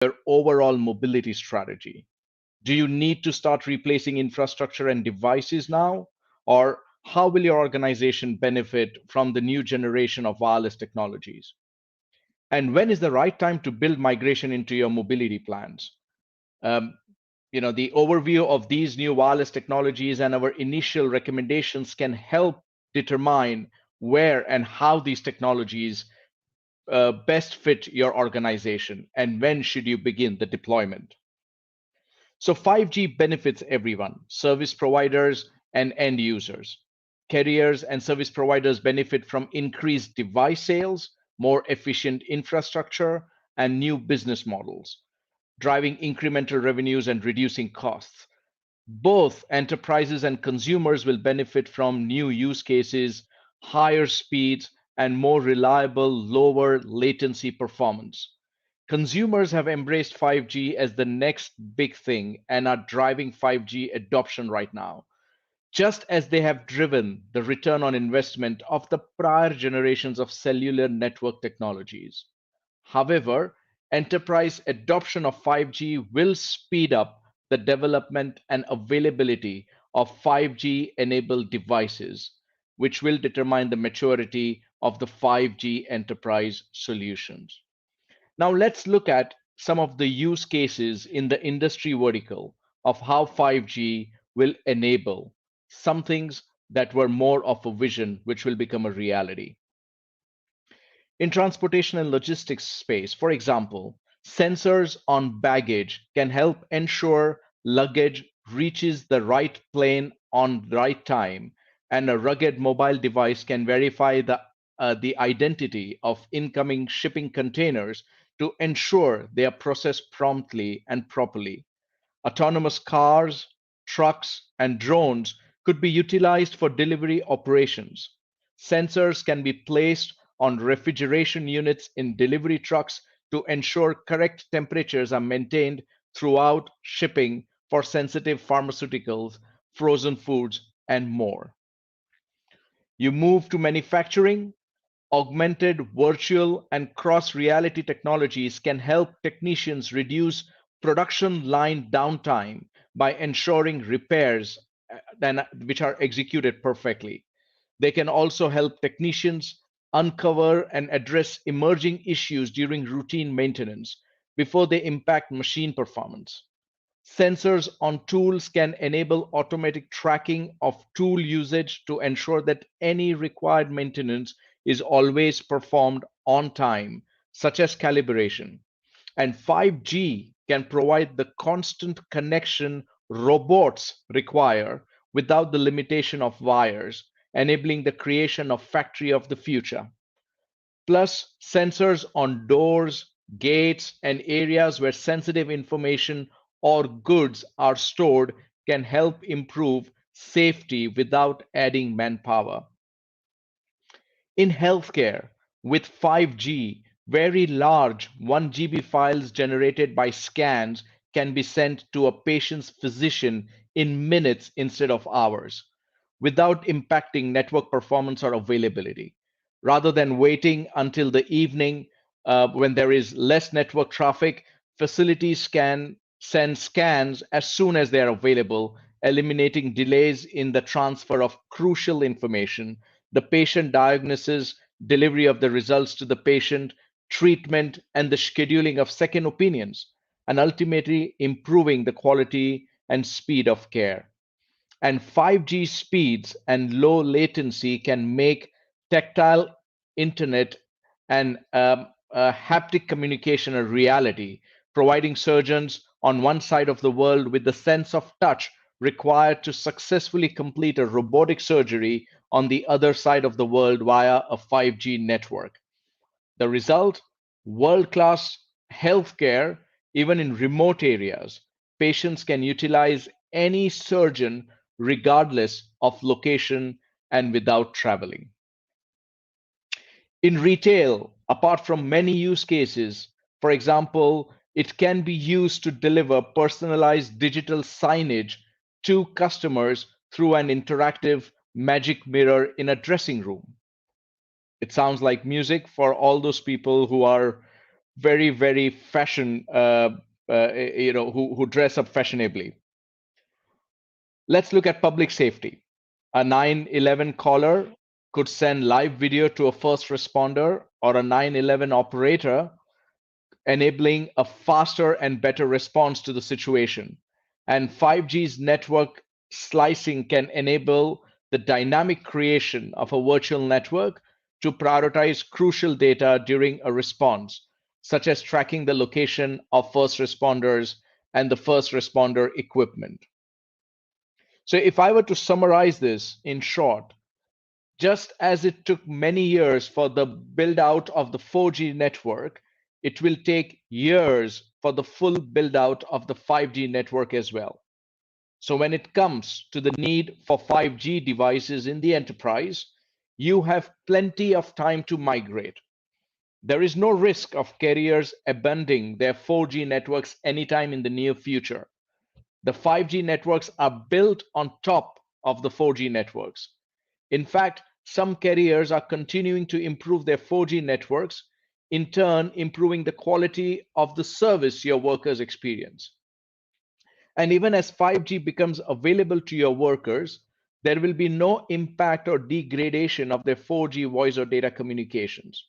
your overall mobility strategy? Do you need to start replacing infrastructure and devices now? Or how will your organization benefit from the new generation of wireless technologies? And when is the right time to build migration into your mobility plans? Um, the overview of these new wireless technologies and our initial recommendations can help determine where and how these technologies best fit your organization and when should you begin the deployment. So 5G benefits everyone, service providers and end users. Carriers and service providers benefit from increased device sales, more efficient infrastructure, and new business models, driving incremental revenues and reducing costs. Both enterprises and consumers will benefit from new use cases, higher speeds, and more reliable, lower latency performance. Consumers have embraced 5G as the next big thing and are driving 5G adoption right now, just as they have driven the return on investment of the prior generations of cellular network technologies. However, enterprise adoption of 5G will speed up the development and availability of 5G enabled devices, which will determine the maturity of the 5G enterprise solutions. Now, let's look at some of the use cases in the industry vertical of how 5G will enable some things that were more of a vision, which will become a reality. In transportation and logistics space, for example, sensors on baggage can help ensure luggage reaches the right plane on the right time, and a rugged mobile device can verify the identity of incoming shipping containers to ensure they are processed promptly and properly. Autonomous cars, trucks, and drones could be utilized for delivery operations. Sensors can be placed on refrigeration units in delivery trucks to ensure correct temperatures are maintained throughout shipping for sensitive pharmaceuticals, frozen foods, and more. You move to manufacturing. Augmented, virtual, and cross reality technologies can help technicians reduce production line downtime by ensuring repairs which are executed perfectly. They can also help technicians uncover and address emerging issues during routine maintenance before they impact machine performance. Sensors on tools can enable automatic tracking of tool usage to ensure that any required maintenance is always performed on time, such as calibration. And 5G can provide the constant connection robots require without the limitation of wires, enabling the creation of factory of the future. Plus, sensors on doors, gates, and areas where sensitive information or goods are stored can help improve safety without adding manpower. In healthcare, with 5G, very large 1 GB files generated by scans can be sent to a patient's physician in minutes instead of hours, without impacting network performance or availability. Rather than waiting until the evening when there is less network traffic, facilities can send scans as soon as they are available, eliminating delays in the transfer of crucial information, the patient diagnosis, delivery of the results to the patient, treatment, and the scheduling of second opinions, and ultimately improving the quality and speed of care. And 5G speeds and low latency can make tactile internet and haptic communication a reality, providing surgeons on one side of the world with the sense of touch required to successfully complete a robotic surgery on the other side of the world via a 5G network. The result, world class healthcare, even in remote areas. Patients can utilize any surgeon regardless of location and without traveling. In retail, apart from many use cases, for example, it can be used to deliver personalized digital signage to customers through an interactive magic mirror in a dressing room. It sounds like music for all those people who are very, very fashion, who dress up fashionably. Let's look at public safety. A 911 caller could send live video to a first responder or a 911 operator, enabling a faster and better response to the situation. And 5G's network slicing can enable the dynamic creation of a virtual network to prioritize crucial data during a response, such as tracking the location of first responders and the first responder equipment. So, if I were to summarize this in short, just as it took many years for the build out of the 4G network, it will take years for the full build out of the 5G network as well. So when it comes to the need for 5G devices in the enterprise, you have plenty of time to migrate. There is no risk of carriers abandoning their 4G networks anytime in the near future. The 5G networks are built on top of the 4G networks. In fact, some carriers are continuing to improve their 4G networks, in turn improving the quality of the service your workers experience. And even as 5G becomes available to your workers, there will be no impact or degradation of their 4G voice or data communications.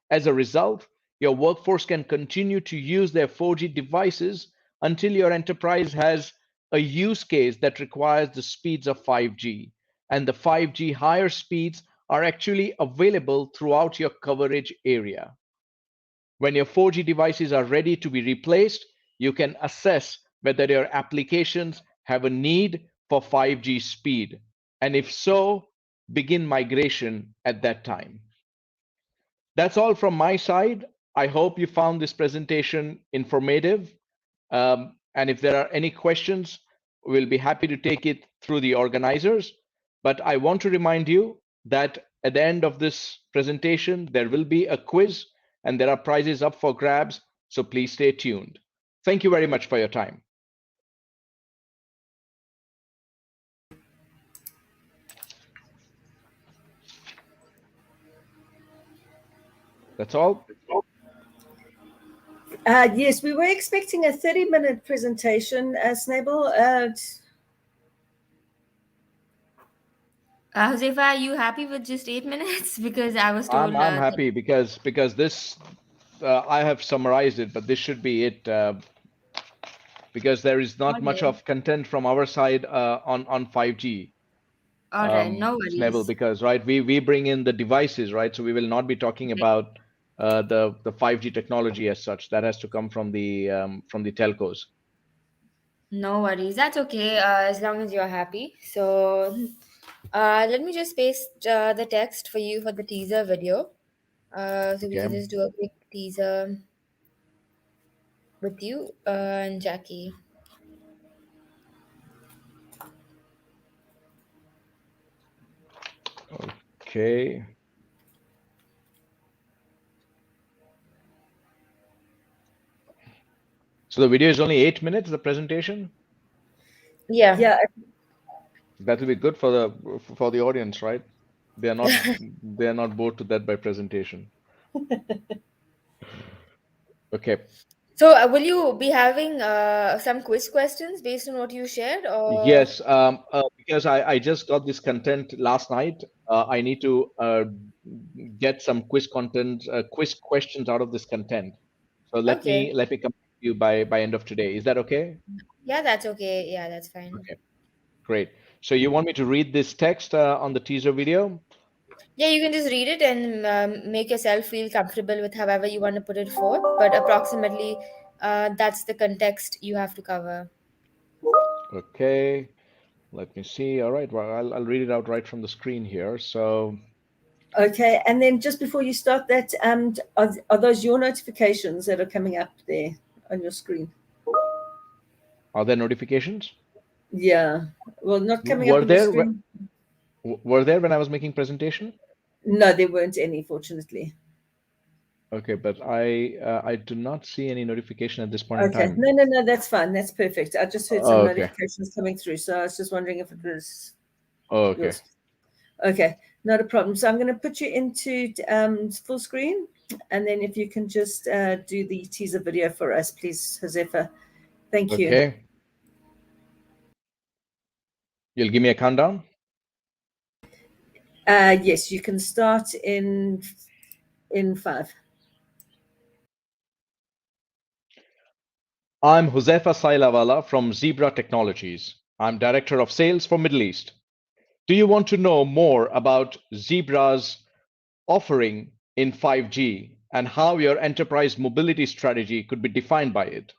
As a result, your workforce can continue to use their 4G devices until your enterprise has a use case that requires the speeds of 5G. And the 5G higher speeds are actually available throughout your coverage area. When your 4G devices are ready to be replaced, you can assess whether your applications have a need for 5G speed. And if so, begin migration at that time. That's all from my side. I hope you found this presentation informative. And if there are any questions, we'll be happy to take it through the organizers. But I want to remind you that at the end of this presentation, there will be a quiz and there are prizes up for grabs. So please stay tuned. Thank you very much for your time. That's all. Yes, we were expecting a 30-minute presentation, Snable. Hozefa, are you happy with just 8 minutes? Because I was told. I'm happy because this I have summarized it, but this should be it because there is not much of content from our side on 5G. All right, no worries. Snable, because right, we bring in the devices, right? So we will not be talking about the 5G technology as such. That has to come from the telcos. No worries. That's okay, as long as you're happy. So, let me just paste the text for you for the teaser video. So we can just do a quick teaser with you and Jackie. Okay. So the video is only 8 minutes, the presentation? Yeah. Yeah. That will be good for the audience, right? They are not bored to death by presentation. Okay. So will you be having some quiz questions based on what you shared, or? Yes, because I just got this content last night. I need to get some quiz questions out of this content. So let me come to you by end of today. Is that okay? Yeah, that's okay. Yeah, that's fine. Okay, great. So you want me to read this text on the teaser video? Yeah, you can just read it and make yourself feel comfortable with however you want to put it forth. But approximately, that's the context you have to cover. Okay, let me see. All right, well, I'll read it out right from the screen here. So. Okay, and then just before you start that, are those your notifications that are coming up there on your screen? Are there notifications? Yeah, well, not coming up on the screen. Were there when I was making presentation? No, there weren't any, fortunately. Okay, but I do not see any notification at this point in time. No, that's fine. That's perfect. I just heard some notifications coming through, so I was just wondering if it was. Oh, okay. Yours. Okay, Not a problem. So I'm going to put you into full screen, and then if you can just do the teaser video for us, please, Hozefa. Thank you. Okay. You'll give me a countdown? Yes, you can start in 5. I'm Hozefa Saylawala from Zebra Technologies. I'm Director of Sales for Middle East. Do you want to know more about Zebra's offering in 5G and how your enterprise mobility strategy could be defined by it?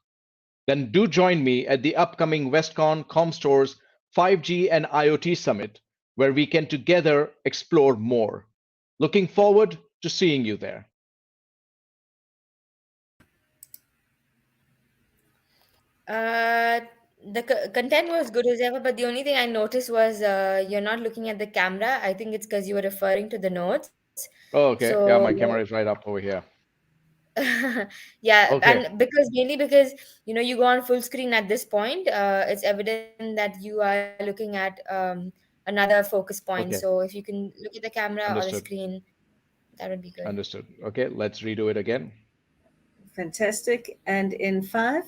Then do join me at the upcoming Westcon Comstore's 5G and IoT Summit, where we can together explore more. Looking forward to seeing you there. The content was good as ever, but the only thing I noticed was you're not looking at the camera. I think it's because you were referring to the notes. Oh, okay. So Yeah, my camera is right up over here. yeah, Okay. and mainly because you go on full screen at this point, it's evident that you are looking at another focus point. Okay. So if you can look at the camera or the Understood. screen, that would be good. Understood. Okay, let's redo it again. Fantastic. And in 5.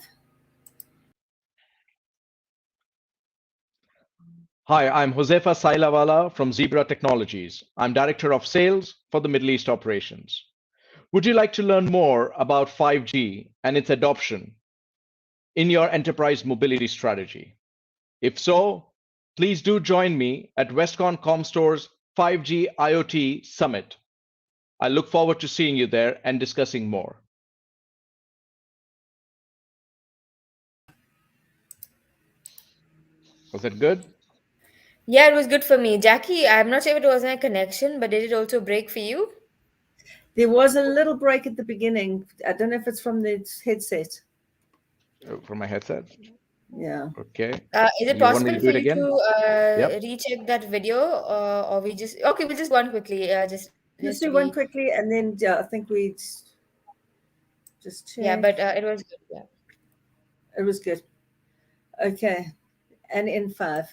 Hi, I'm Hozefa Saylawala from Zebra Technologies. I'm Director of Sales for the Middle East Operations. Would you like to learn more about 5G and its adoption in your enterprise mobility strategy? If so, please do join me at Westcon Comstore's 5G IoT Summit. I look forward to seeing you there and discussing more. Was that good? Yeah, it was good for me. Jackie, I'm not sure if it was my connection, but did it also break for you? There was a little break at the beginning. I don't know if it's from the headset. From my headset? Yeah. Okay. Is it You want me possible to do for it you again? to Yep. recheck that video, or we just okay? We just one quickly, just Let's to do one be quickly, and then I think we just yeah. check. But it was good. Yeah. It was good. Okay. And in 5.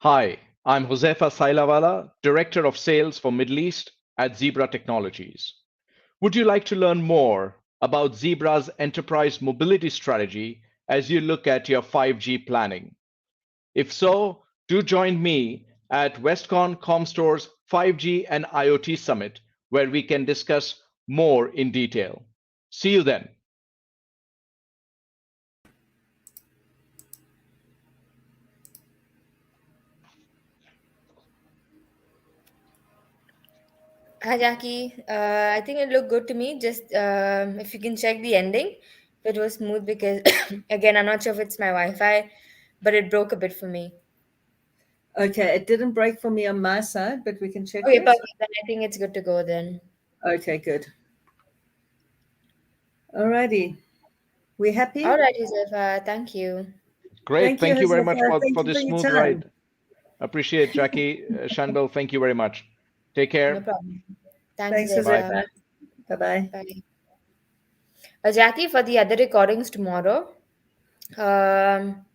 Hi, I'm Hozefa Saylawala, Director of Sales for Middle East at Zebra Technologies. Would you like to learn more about Zebra's enterprise mobility strategy as you look at your 5G planning? If so, do join me at Westcon Comstore's 5G and IoT Summit, where we can discuss more in detail. See you then. Hi, Jackie. I think it looked good to me. Just if you can check the ending, if it was smooth, because again, I'm not sure if it's my Wi-Fi, but it broke a bit for me. Okay. It didn't break for me on my side, but we can check Okay, this. perfect. Then I think it's good to go then. Okay, good. Alrighty. We happy? All right, Josefa. Thank you. Great. Thank you, Thank you very much Hozefa. Thank for you for this your smooth time. ride. Appreciate Jackie, Shanbel. Thank you very much. Take No care. problem. Thanks, Thanks, Bye. Josefa. Hozefa. Bye-bye. Bye. Jackie, for the other recordings tomorrow, um,